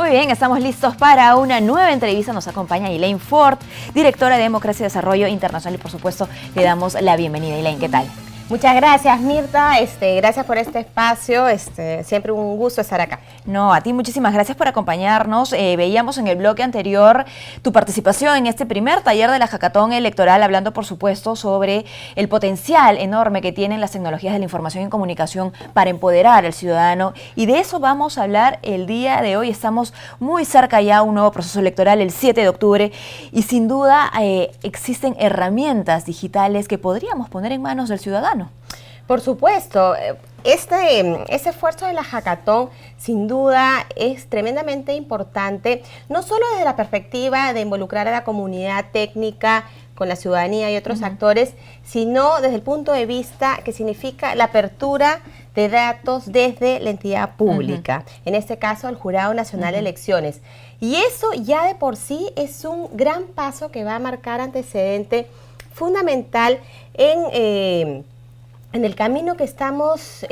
Muy bien, estamos listos para una nueva entrevista. Nos acompaña Elaine Ford, directora de Democracia y Desarrollo Internacional, y por supuesto le damos la bienvenida. Elaine, ¿qué tal? Muchas gracias, Mirta. Gracias por este espacio. Siempre un gusto estar acá. No, a ti muchísimas gracias por acompañarnos. Veíamos en el bloque anterior tu participación en este primer taller de la Hackathon Electoral, hablando por supuesto sobre el potencial enorme que tienen las tecnologías de la información y comunicación para empoderar al ciudadano. Y de eso vamos a hablar el día de hoy. Estamos muy cerca ya a un nuevo proceso electoral el 7 de octubre y sin duda existen herramientas digitales que podríamos poner en manos del ciudadano. Por supuesto, ese esfuerzo de la Hackathon sin duda es tremendamente importante, no solo desde la perspectiva de involucrar a la comunidad técnica con la ciudadanía y otros actores, sino desde el punto de vista que significa la apertura de datos desde la entidad pública, en este caso el Jurado Nacional de Elecciones. Y eso ya de por sí es un gran paso que va a marcar antecedente fundamental en el camino que estamos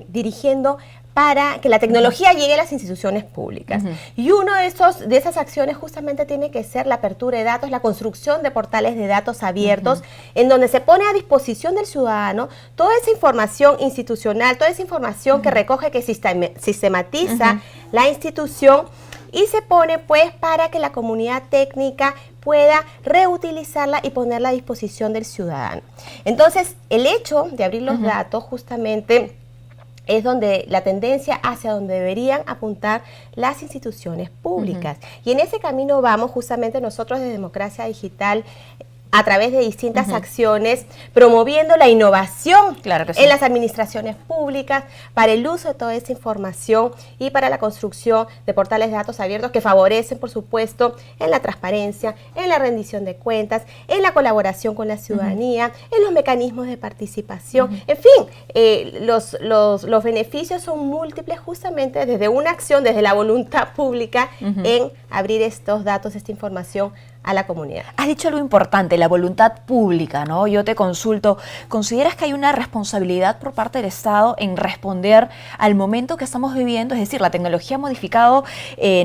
dirigiendo para que la tecnología llegue a las instituciones públicas. Y uno de esas acciones justamente tiene que ser la apertura de datos, la construcción de portales de datos abiertos, en donde se pone a disposición del ciudadano toda esa información institucional, toda esa información que recoge, que sistematiza la institución, y se pone pues para que la comunidad técnica pueda reutilizarla y ponerla a disposición del ciudadano. Entonces, el hecho de abrir los datos justamente es donde la tendencia hacia donde deberían apuntar las instituciones públicas. Y en ese camino vamos justamente nosotros de Democracia Digital, a través de distintas acciones, promoviendo la innovación en las administraciones públicas para el uso de toda esa información y para la construcción de portales de datos abiertos que favorecen, por supuesto, en la transparencia, en la rendición de cuentas, en la colaboración con la ciudadanía, en los mecanismos de participación. En fin, los beneficios son múltiples justamente desde una acción, desde la voluntad pública en abrir estos datos, esta información a la comunidad. Has dicho algo importante, la voluntad pública, ¿no? Yo te consulto, ¿consideras que hay una responsabilidad por parte del Estado en responder al momento que estamos viviendo? Es decir, la tecnología ha modificado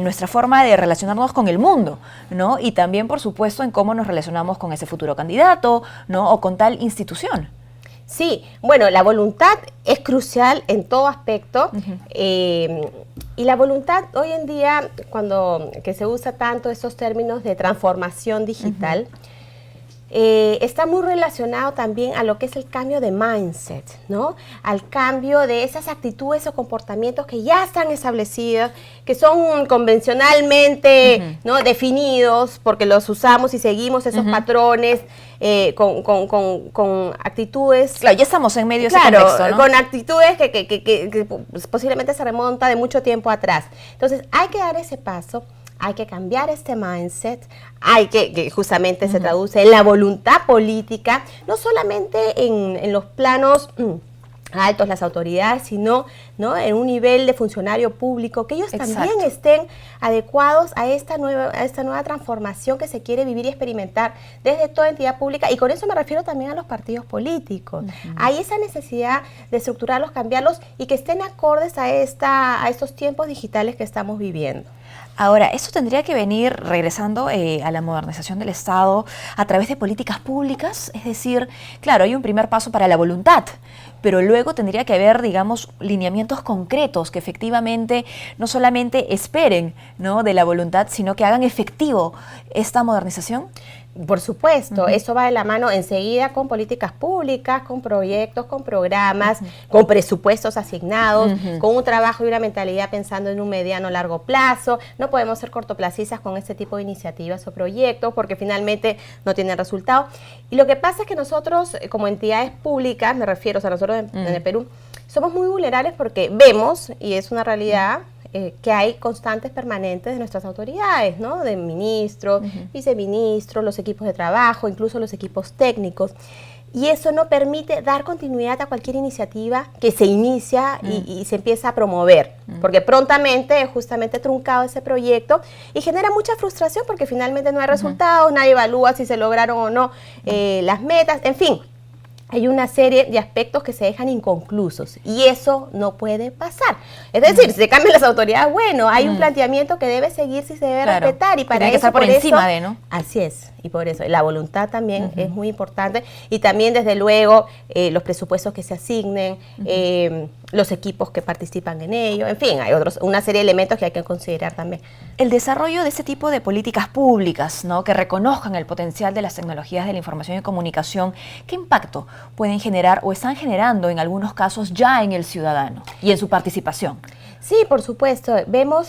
nuestra forma de relacionarnos con el mundo, ¿no? Y también, por supuesto, en cómo nos relacionamos con ese futuro candidato, ¿no? O con tal institución. Sí, bueno, la voluntad es crucial en todo aspecto. Y la voluntad hoy en día, que se usa tanto esos términos de transformación digital, está muy relacionado también a lo que es el cambio de mindset, ¿no? Al cambio de esas actitudes o comportamientos que ya están establecidos, que son convencionalmente ¿no? definidos, porque los usamos y seguimos esos patrones con actitudes. Claro, ya estamos en medio de ese contexto, ¿no? Con actitudes que posiblemente se remonta de mucho tiempo atrás. Entonces, hay que dar ese paso. Hay que cambiar este mindset, que justamente se traduce en la voluntad política, no solamente en los planos altos, las autoridades, sino ¿no? en un nivel de funcionario público, que ellos también estén adecuados a esta nueva transformación que se quiere vivir y experimentar desde toda entidad pública, y con eso me refiero también a los partidos políticos. Hay esa necesidad de estructurarlos, cambiarlos y que estén acordes a estos tiempos digitales que estamos viviendo. Ahora, esto tendría que venir, regresando a la modernización del Estado, a través de políticas públicas, es decir, claro, hay un primer paso para la voluntad, pero luego tendría que haber, digamos, lineamientos concretos que efectivamente no solamente esperen, ¿no? de la voluntad, sino que hagan efectivo esta modernización. Por supuesto, eso va de la mano enseguida con políticas públicas, con proyectos, con programas, con presupuestos asignados, con un trabajo y una mentalidad pensando en un mediano o largo plazo. No podemos ser cortoplacistas con este tipo de iniciativas o proyectos porque finalmente no tienen resultado. Y lo que pasa es que nosotros, como entidades públicas, me refiero, o sea, nosotros en el Perú, somos muy vulnerables porque vemos, y es una realidad, que hay constantes permanentes de nuestras autoridades, ¿no? De ministros, viceministros, los equipos de trabajo, incluso los equipos técnicos. Y eso no permite dar continuidad a cualquier iniciativa que se inicia y se empieza a promover, porque prontamente es justamente truncado ese proyecto y genera mucha frustración porque finalmente no hay resultados, nadie evalúa si se lograron o no las metas, en fin. hay una serie de aspectos que se dejan inconclusos y eso no puede pasar. Es decir, si se cambian las autoridades, bueno, hay un planteamiento que debe seguirse y se debe respetar, y para tiene que eso, estar por encima de, ¿no? Así es, y por eso la voluntad también es muy importante, y también desde luego los presupuestos que se asignen, los equipos que participan en ello, en fin, hay una serie de elementos que hay que considerar también. El desarrollo de este tipo de políticas públicas, ¿no?, que reconozcan el potencial de las tecnologías de la información y comunicación, ¿qué impacto pueden generar o están generando en algunos casos ya en el ciudadano y en su participación? Sí, por supuesto. Vemos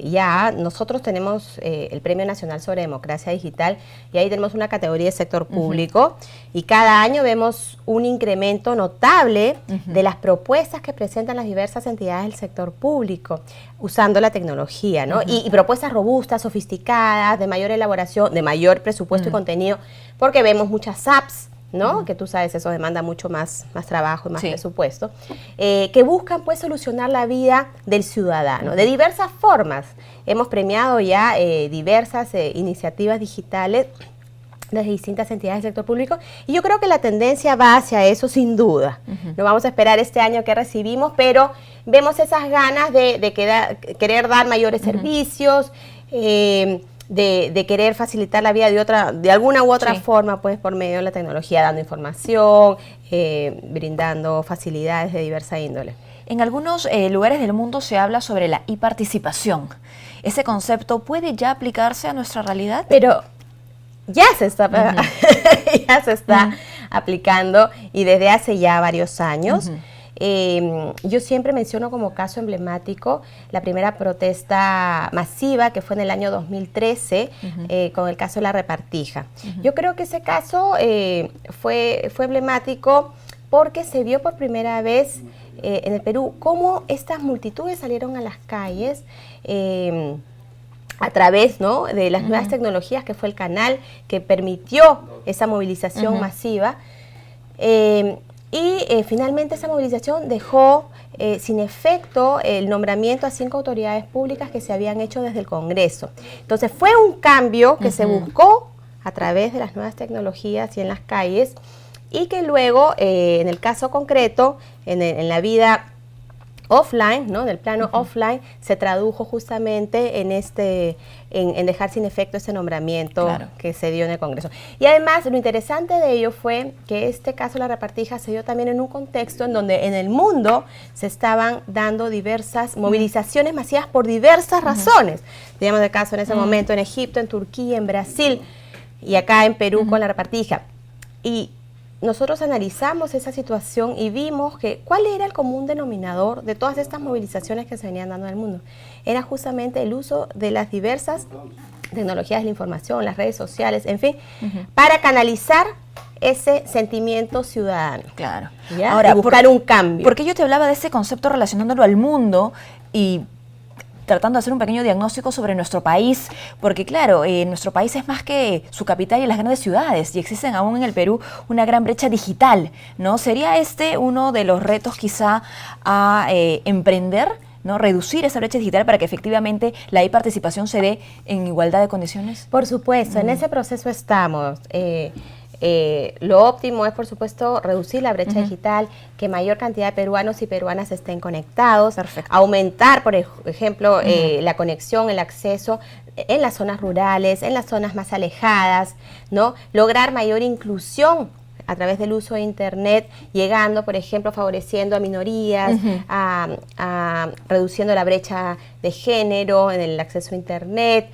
ya, nosotros tenemos el Premio Nacional sobre Democracia Digital y ahí tenemos una categoría de sector público y cada año vemos un incremento notable de las propuestas que presentan las diversas entidades del sector público usando la tecnología, ¿no? Y propuestas robustas, sofisticadas, de mayor elaboración, de mayor presupuesto y contenido, porque vemos muchas apps, ¿no? Que tú sabes, eso demanda mucho más trabajo y más presupuesto, que buscan pues solucionar la vida del ciudadano de diversas formas. Hemos premiado ya diversas iniciativas digitales de distintas entidades del sector público y yo creo que la tendencia va hacia eso sin duda. No vamos a esperar este año que recibimos, pero vemos esas ganas de querer dar mayores servicios, de querer facilitar la vida de alguna u otra forma, pues por medio de la tecnología, dando información, brindando facilidades de diversa índole. En algunos lugares del mundo se habla sobre la e-participación. ¿Ese concepto puede ya aplicarse a nuestra realidad? Pero ya se está, ya se está aplicando y desde hace ya varios años. Yo siempre menciono como caso emblemático la primera protesta masiva que fue en el año 2013 con el caso de la repartija. Yo creo que ese caso fue emblemático porque se vio por primera vez en el Perú cómo estas multitudes salieron a las calles a través, ¿no?, de las nuevas tecnologías, que fue el canal que permitió esa movilización masiva. Finalmente esa movilización dejó sin efecto el nombramiento a 5 autoridades públicas que se habían hecho desde el Congreso. Entonces fue un cambio que se buscó a través de las nuevas tecnologías y en las calles, y que luego, en el caso concreto, en la vida offline, ¿no?, en el plano offline, se tradujo justamente en dejar sin efecto ese nombramiento que se dio en el Congreso. Y además, lo interesante de ello fue que este caso de la repartija se dio también en un contexto en donde en el mundo se estaban dando diversas movilizaciones masivas por diversas razones. Teníamos el caso en ese momento en Egipto, en Turquía, en Brasil y acá en Perú con la repartija. Y nosotros analizamos esa situación y vimos que cuál era el común denominador de todas estas movilizaciones que se venían dando en el mundo. Era justamente el uso de las diversas tecnologías de la información, las redes sociales, en fin, para canalizar ese sentimiento ciudadano. Claro. ¿Ya? Ahora, y buscar un cambio. Porque yo te hablaba de ese concepto relacionándolo al mundo y tratando de hacer un pequeño diagnóstico sobre nuestro país, porque claro, nuestro país es más que su capital y las grandes ciudades, y existen aún en el Perú una gran brecha digital, ¿no? ¿Sería este uno de los retos quizá a emprender, ¿no?, reducir esa brecha digital para que efectivamente la e-participación se dé en igualdad de condiciones? Por supuesto, en ese proceso estamos. Lo óptimo es, por supuesto, reducir la brecha digital, que mayor cantidad de peruanos y peruanas estén conectados, aumentar, por ejemplo, la conexión, el acceso en las zonas rurales, en las zonas más alejadas, ¿no? Lograr mayor inclusión a través del uso de Internet, llegando, por ejemplo, favoreciendo a minorías, reduciendo la brecha de género en el acceso a Internet,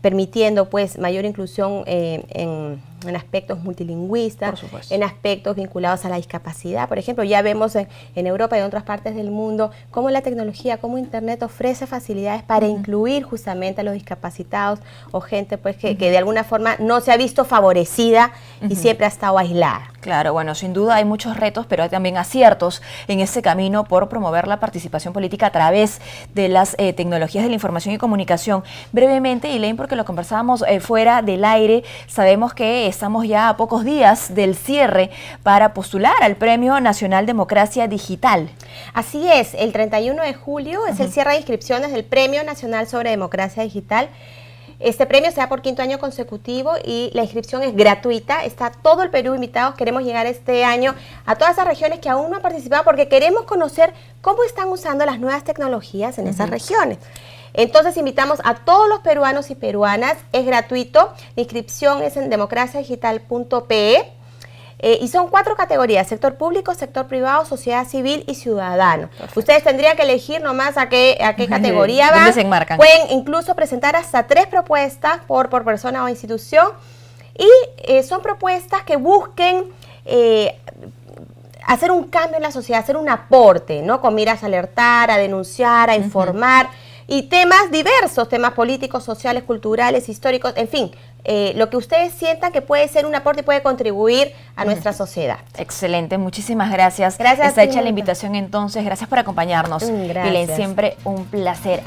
permitiendo pues mayor inclusión en aspectos multilingüistas, en aspectos vinculados a la discapacidad. Por ejemplo, ya vemos en Europa y en otras partes del mundo cómo la tecnología, cómo Internet ofrece facilidades para incluir justamente a los discapacitados o gente pues que de alguna forma no se ha visto favorecida y siempre ha estado aislada. Claro, bueno, sin duda hay muchos retos, pero hay también aciertos en ese camino por promover la participación política a través de las tecnologías de la información y comunicación. Brevemente, Elaine, porque lo conversábamos fuera del aire, sabemos que estamos ya a pocos días del cierre para postular al Premio Nacional Democracia Digital. Así es, el 31 de julio es el cierre de inscripciones del Premio Nacional sobre Democracia Digital. Este premio se da por 5º año consecutivo y la inscripción es gratuita. Está todo el Perú invitado. Queremos llegar este año a todas esas regiones que aún no han participado porque queremos conocer cómo están usando las nuevas tecnologías en esas regiones. Entonces invitamos a todos los peruanos y peruanas. Es gratuito. La inscripción es en democraciadigital.pe. Y son 4 categorías: sector público, sector privado, sociedad civil y ciudadano. Perfecto. Ustedes tendrían que elegir nomás a qué categoría van. ¿Dónde se enmarcan? Pueden incluso presentar hasta 3 propuestas por persona o institución. Y son propuestas que busquen hacer un cambio en la sociedad, hacer un aporte, ¿no? Con miras a alertar, a denunciar, a informar. Y temas diversos, temas políticos, sociales, culturales, históricos, en fin, lo que ustedes sientan que puede ser un aporte y puede contribuir a nuestra sociedad. Excelente, muchísimas gracias. Gracias. Está hecha la invitación entonces, gracias por acompañarnos. Gracias. Belén, siempre un placer.